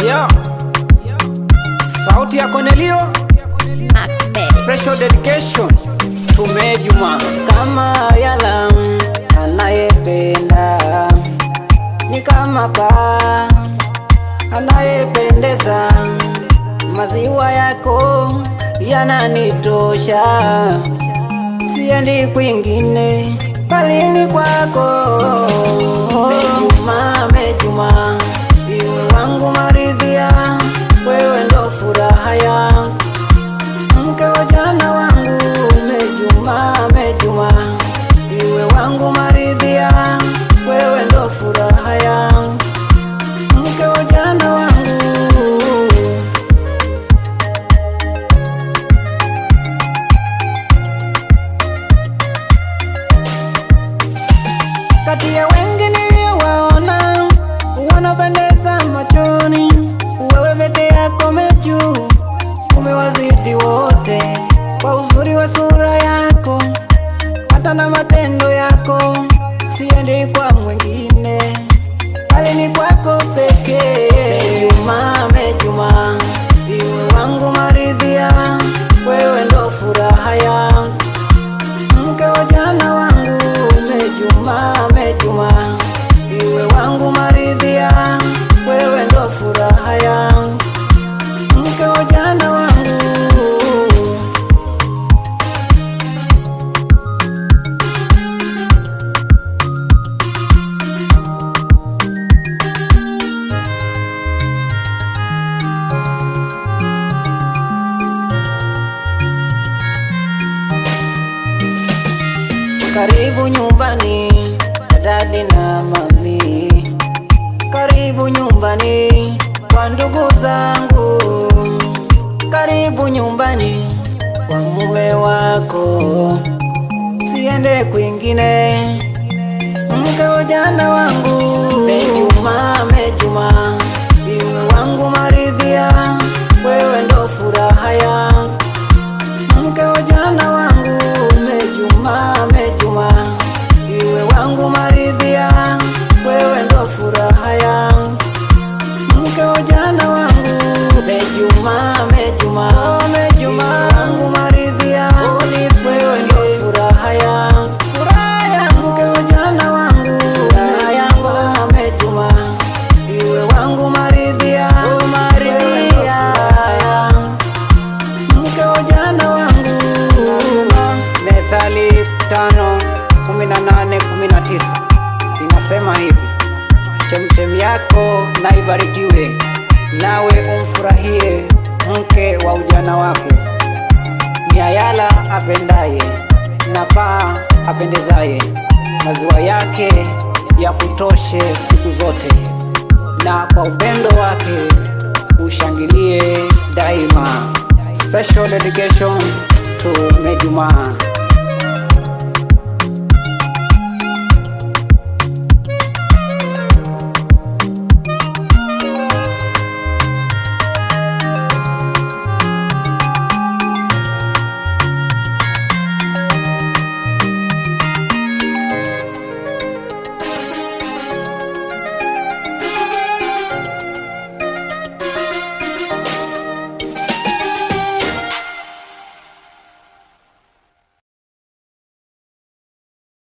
Yeah. Sauti ya Cornelio, special dedication to Mejuma. Kama yala anayependa ni kama paa anayependeza, maziwa yako yananitosha, siendi kwingine bali ni kwako. Mejuma, Mejuma, iwe wangu maridhia, wewe ndo furaha yangu, mke wa jana wangu. Mejuma, Mejuma, iwe wangu maridhia, wewe ndo furaha yangu, mke wa jana wangu. Kati ya wengi niliowaona wanapendeza machoni, wewe peke yako Meju umewazidi wote, kwa uzuri wa sura yako hata na matendo yako. Siendi kwa mwingine bali ni kwako pekee. Mejuma, Mejuma, iwe wangu maridhia, wewe ndo furaha yangu, mke wa jana wangu. Mejuma, Mejuma, iwe wangu maridhia, wewe ndo furaha yangu, mke wa jana wangu. Karibu nyumbani dadi na mami, karibu nyumbani kwa ndugu zangu, karibu nyumbani kwa mume wako, siende kwingine, mke wa jana wangu. Mejuma, Mejuma, iwe wangu maridhia, wewe ndo furaha yangu, mke wa jana wangu. Mejuma, Mejuma, iwe wangu maridhia, wewe ndo furaha yangu, mke wa jana wangu. Mejuma, Mejuma, oh Mejuma, wangu maridhia, wewe ndo furaha yangu, furaha yangu, mke wa jana wangu, furaha yangu. Mejuma, iwe wangu maridhia, oh maridhia, mke wa jana wangu. Methali 5:18-19 inasema hivi: chemchem yako na ibarikiwe, nawe umfurahie mke wa ujana wako. Ni ayala apendaye na paa apendezaye, maziwa yake ya kutoshe siku zote, na kwa upendo wake ushangilie daima. Special dedication to Mejuma.